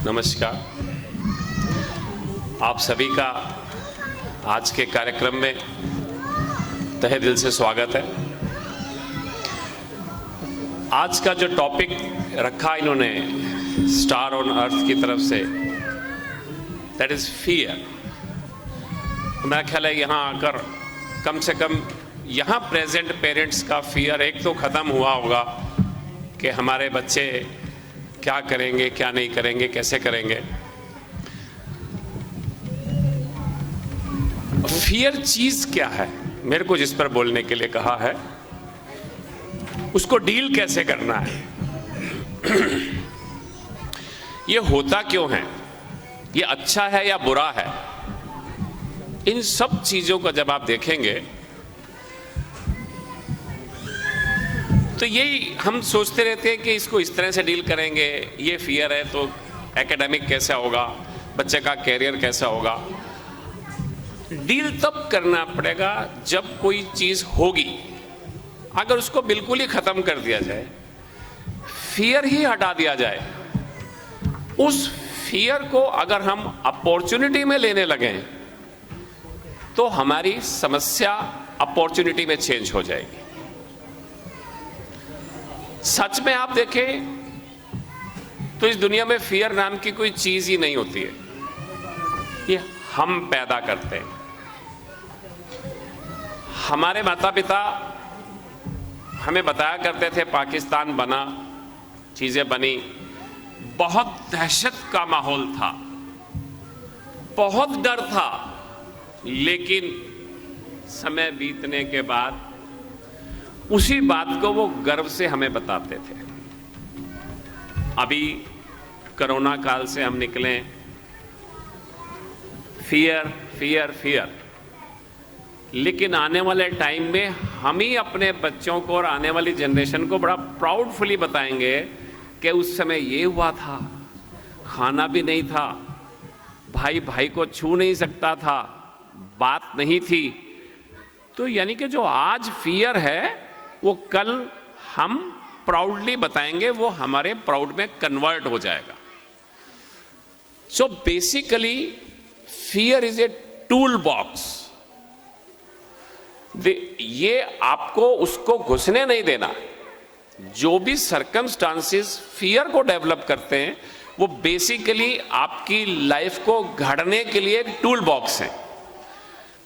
नमस्कार। आप सभी का आज के कार्यक्रम में तहे दिल से स्वागत है। आज का जो टॉपिक रखा इन्होंने स्टार ऑन अर्थ की तरफ से, दैट इज फियर। मेरा ख्याल है यहाँ आकर कम से कम यहाँ प्रेजेंट पेरेंट्स का फियर एक तो ख़त्म हुआ होगा कि हमारे बच्चे क्या करेंगे, क्या नहीं करेंगे, कैसे करेंगे। फियर चीज क्या है, मेरे को जिस पर बोलने के लिए कहा है, उसको डील कैसे करना है, ये होता क्यों है, ये अच्छा है या बुरा है, इन सब चीजों को जब आप देखेंगे तो यही हम सोचते रहते हैं कि इसको इस तरह से डील करेंगे। ये फियर है तो एकेडमिक कैसा होगा, बच्चे का कैरियर कैसा होगा। डील तब करना पड़ेगा जब कोई चीज होगी। अगर उसको बिल्कुल ही खत्म कर दिया जाए, फियर ही हटा दिया जाए, उस फियर को अगर हम अपॉर्चुनिटी में लेने लगे तो हमारी समस्या अपॉर्चुनिटी में चेंज हो जाएगी। सच में आप देखें तो इस दुनिया में फियर नाम की कोई चीज ही नहीं होती है, ये हम पैदा करते हैं। हमारे माता पिता हमें बताया करते थे पाकिस्तान बना, चीजें बनी, बहुत दहशत का माहौल था, बहुत डर था, लेकिन समय बीतने के बाद उसी बात को वो गर्व से हमें बताते थे। अभी कोरोना काल से हम निकले, फियर फियर फियर, लेकिन आने वाले टाइम में हम ही अपने बच्चों को और आने वाली जनरेशन को बड़ा प्राउडफुली बताएंगे कि उस समय ये हुआ था, खाना भी नहीं था, भाई भाई को छू नहीं सकता था, बात नहीं थी। तो यानी कि जो आज फियर है वो कल हम प्राउडली बताएंगे, वो हमारे प्राउड में कन्वर्ट हो जाएगा। So basically fear is a tool box. ये आपको उसको घुसने नहीं देना। जो भी सर्कमस्टांसेस फियर को डेवलप करते हैं वो बेसिकली आपकी लाइफ को घड़ने के लिए एक टूल बॉक्स है।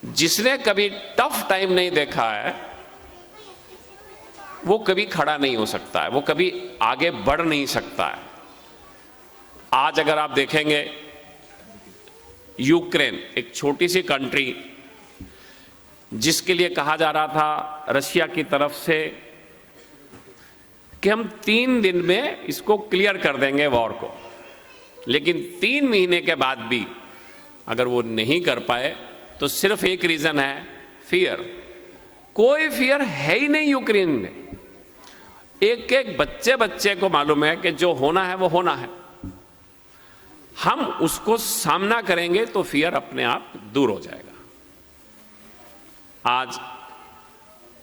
जिसने कभी टफ टाइम नहीं देखा है वो कभी खड़ा नहीं हो सकता है, वो कभी आगे बढ़ नहीं सकता है। आज अगर आप देखेंगे, यूक्रेन एक छोटी सी कंट्री जिसके लिए कहा जा रहा था रशिया की तरफ से कि हम 3 दिन में इसको क्लियर कर देंगे वॉर को, लेकिन 3 महीने के बाद भी अगर वो नहीं कर पाए तो सिर्फ एक रीजन है, फियर। कोई फियर है ही नहीं यूक्रेन में। एक एक बच्चे को मालूम है कि जो होना है वो होना है। हम उसको सामना करेंगे तो फियर अपने आप दूर हो जाएगा। आज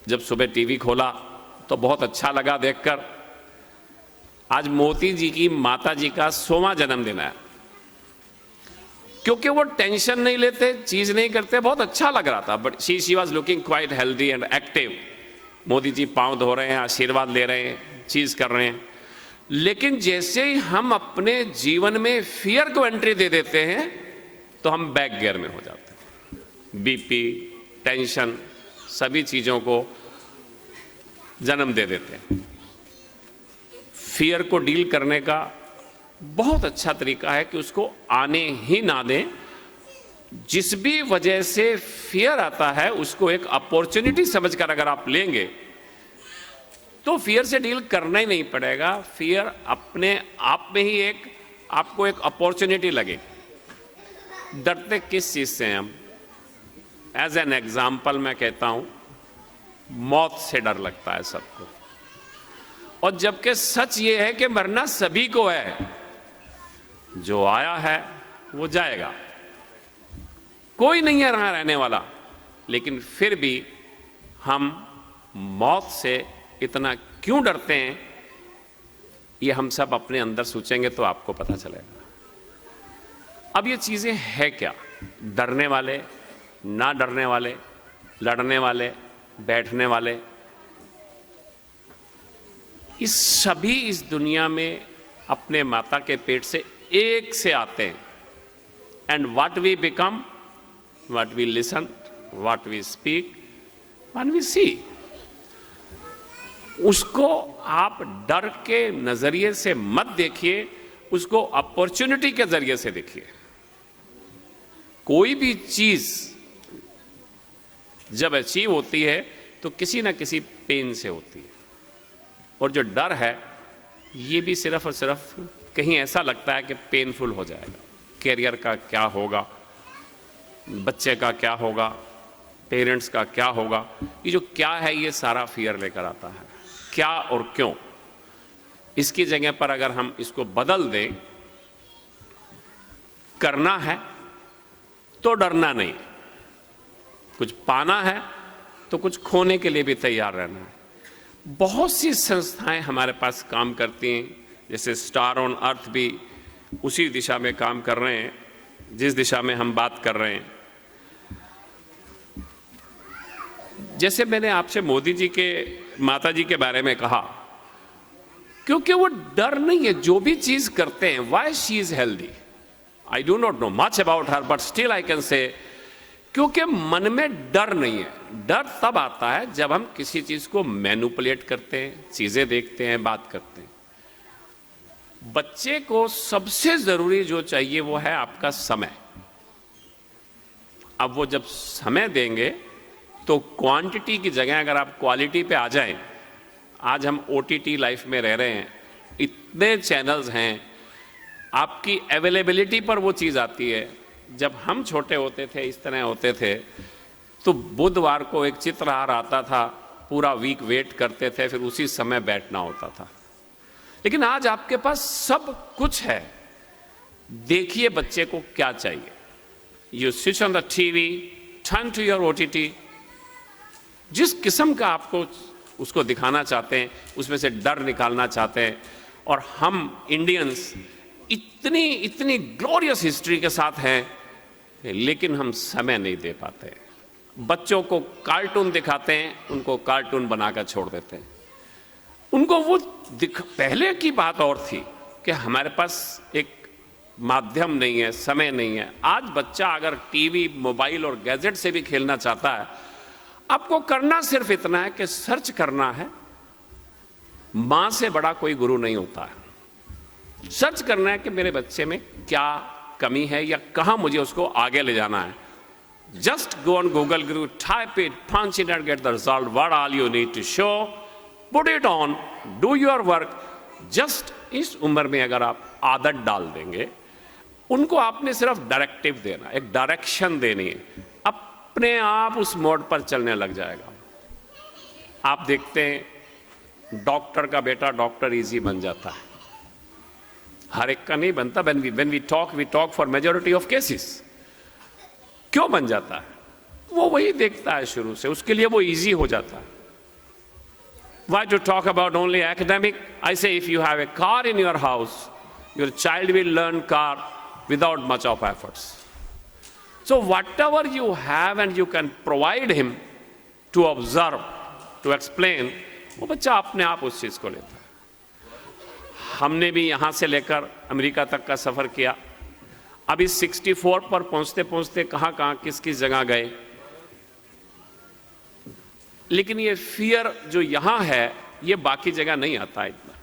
जब सुबह टीवी खोला तो बहुत अच्छा लगा देखकर, आज मोदी जी की माता जी का 100वां जन्मदिन है। क्योंकि वो टेंशन नहीं लेते, चीज नहीं करते, बहुत अच्छा लग रहा था। But she was looking quite healthy and active. Modi ji पांव धो रहे हैं, आशीर्वाद ले रहे हैं, चीज कर रहे हैं। लेकिन जैसे ही हम अपने जीवन में फियर को एंट्री दे देते हैं तो हम बैक गियर में हो जाते हैं। बीपी, टेंशन, सभी चीजों को जन्म दे देते हैं। फियर को डील करने का बहुत अच्छा तरीका है कि उसको आने ही ना दें। जिस भी वजह से फियर आता है उसको एक अपॉर्चुनिटी समझकर अगर आप लेंगे तो फियर से डील करना ही नहीं पड़ेगा। फियर अपने आप में ही आपको एक अपॉर्चुनिटी लगेगी। डरते किस चीज से हैं हम? एज एन एग्जाम्पल मैं कहता हूं, मौत से डर लगता है सबको, और जबकि सच ये है कि मरना सभी को है। जो आया है वो जाएगा, कोई नहीं है यहाँ रहने वाला। लेकिन फिर भी हम मौत से इतना क्यों डरते हैं, ये हम सब अपने अंदर सोचेंगे तो आपको पता चलेगा। अब ये चीज़ें है क्या? डरने वाले, ना डरने वाले, लड़ने वाले, बैठने वाले, इस सभी इस दुनिया में अपने माता के पेट से एक से आते हैं। And what we become, what we listen, what we speak, what we see, उसको आप डर के नजरिए से मत देखिए, उसको अपॉर्चुनिटी के जरिए से देखिए। कोई भी चीज जब अचीव होती है तो किसी ना किसी पेन से होती है, और जो डर है ये भी सिर्फ और सिर्फ कहीं ऐसा लगता है कि पेनफुल हो जाएगा। कैरियर का क्या होगा, बच्चे का क्या होगा, पेरेंट्स का क्या होगा, ये जो क्या है ये सारा फियर लेकर आता है। क्या और क्यों, इसकी जगह पर अगर हम इसको बदल दें, करना है तो डरना नहीं, कुछ पाना है तो कुछ खोने के लिए भी तैयार रहना है। बहुत सी संस्थाएं हमारे पास काम करती हैं, जैसे स्टार ऑन अर्थ भी उसी दिशा में काम कर रहे हैं जिस दिशा में हम बात कर रहे हैं। जैसे मैंने आपसे मोदी जी के माता जी के बारे में कहा, क्योंकि वो डर नहीं है, जो भी चीज करते हैं, why she is healthy. I do not know much about her, but still I can say, क्योंकि मन में डर नहीं है। डर तब आता है जब हम किसी चीज को मैनिपुलेट करते हैं, चीजें देखते हैं, बात करते हैं। बच्चे को सबसे जरूरी जो चाहिए वो है आपका समय। अब वो जब समय देंगे तो क्वांटिटी की जगह अगर आप क्वालिटी पे आ जाएं, आज हम OTT लाइफ में रह रहे हैं, इतने चैनल्स हैं, आपकी अवेलेबिलिटी पर वो चीज़ आती है। जब हम छोटे होते थे, इस तरह होते थे, तो बुधवार को एक चित्रहार आता था, पूरा वीक वेट करते थे, फिर उसी समय बैठना होता था। लेकिन आज आपके पास सब कुछ है, देखिए बच्चे को क्या चाहिए। You switch on the TV, turn to your OTT, जिस किस्म का आपको उसको दिखाना चाहते हैं, उसमें से डर निकालना चाहते हैं। और हम इंडियंस इतनी ग्लोरियस हिस्ट्री के साथ हैं, लेकिन हम समय नहीं दे पाते। बच्चों को कार्टून दिखाते हैं, उनको कार्टून बनाकर छोड़ देते हैं। उनको वो पहले की बात और थी कि हमारे पास एक माध्यम नहीं है, समय नहीं है। आज बच्चा अगर टीवी, मोबाइल और गैजेट से भी खेलना चाहता है, आपको करना सिर्फ इतना है कि सर्च करना है। मां से बड़ा कोई गुरु नहीं होता है। सर्च करना है कि मेरे बच्चे में क्या कमी है या कहां मुझे उसको आगे ले जाना है। जस्ट गो ऑन गूगल, गुरु, type it, punch it and get the result, what all you need to show, put it on, do your work. Just इस उम्र में अगर आप आदत डाल देंगे, उनको आपने सिर्फ डायरेक्टिव देना, एक डायरेक्शन देनी है, अपने आप उस मोड पर चलने लग जाएगा। आप देखते हैं डॉक्टर का बेटा डॉक्टर इजी बन जाता है, हर एक का नहीं बनता। when we talk for majority of cases। क्यों बन जाता है? वो वही देखता है शुरू से, उसके लिए वो इजी हो जाता है। Why to talk about only academic? I say if you have a car in your house, your child will learn car without much of efforts. So whatever you have and you can provide him to observe, to explain, वो बच्चा अपने आप उस चीज को लेता है। हमने भी यहां से लेकर अमेरिका तक का सफर किया। अभी 64 पर पहुंचते पहुंचते कहां किस किस जगह गए। लेकिन ये फियर जो यहां है, ये बाकी जगह नहीं आता इतना।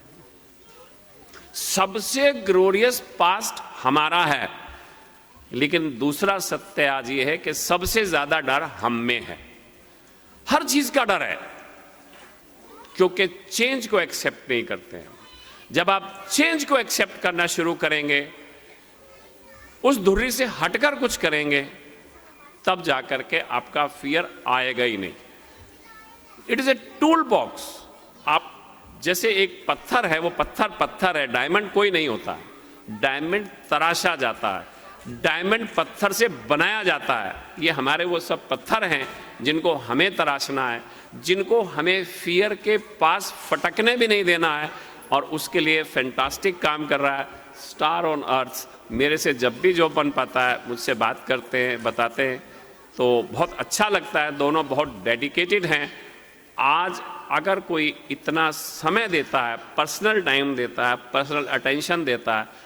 सबसे ग्लोरियस पास्ट हमारा है, लेकिन दूसरा सत्य आज ये है कि सबसे ज्यादा डर हम में है। हर चीज का डर है, क्योंकि चेंज को एक्सेप्ट नहीं करते हैं। जब आप चेंज को एक्सेप्ट करना शुरू करेंगे, उस धुर्री से हटकर कुछ करेंगे, तब जाकर के आपका फियर आएगा ही नहीं। It is a tool box. आप जैसे एक पत्थर है, वो पत्थर है, डायमंड कोई नहीं होता। डायमंड तराशा जाता है, डायमंड पत्थर से बनाया जाता है। ये हमारे वो सब पत्थर हैं जिनको हमें तराशना है, जिनको हमें फियर के पास फटकने भी नहीं देना है। और उसके लिए फैंटास्टिक काम कर रहा है स्टार ऑन अर्थ। मेरे से जब भी जो बन पाता है मुझसे बात करते हैं, बताते हैं, तो बहुत अच्छा लगता है। दोनों बहुत डेडिकेटेड हैं। आज अगर कोई इतना समय देता है, पर्सनल टाइम देता है, पर्सनल अटेंशन देता है,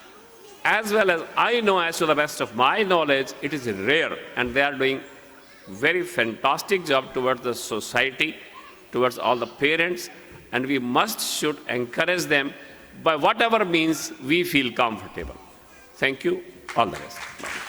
as well as I know, as to the best of my knowledge, it is rare, and they are doing very fantastic job towards the society, towards all the parents, and we should encourage them by whatever means we feel comfortable. Thank you. All the best. Bye.